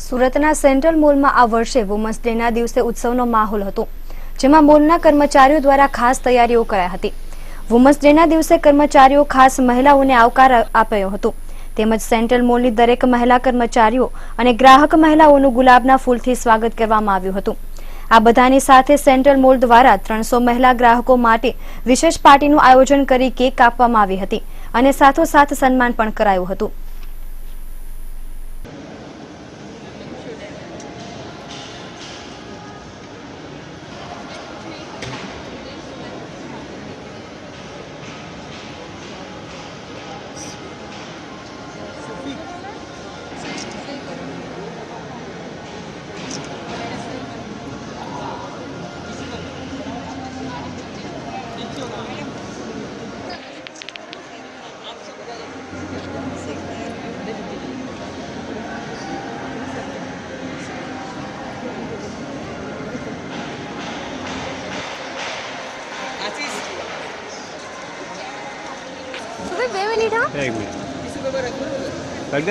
સુરતના સેન્ટ્રલ મોલમાં આ વર્ષે વુમન્સ ડેના દિવસે ઉત્સવનો માહોલ હતો, જેમાં મોલના કર્મચારીઓ દ્વારા ખાસ તૈયારીઓ કરાઈ હતી। વુમન્સ ડેના દિવસે કર્મચારીઓ ખાસ મહિલાઓને આવકાર આપ્યો હતો, તેમજ સેન્ટ્રલ મોલની દરેક મહિલા કર્મચારીઓ અને ગ્રાહક મહિલાઓનું ગુલાબના ફૂલથી સ્વાગત કરવામાં આવ્યું હતું। આ બધાની સાથે સેન્ટ્રલ મોલ દ્વારા 300 મહિલા ગ્રાહકો માટે વિશેષ પાર્ટીનું આયોજન કરી કેક કાપવામાં આવી હતી અને સાથોસાથ સન્માન પણ કરાયું હતું। एक मिनट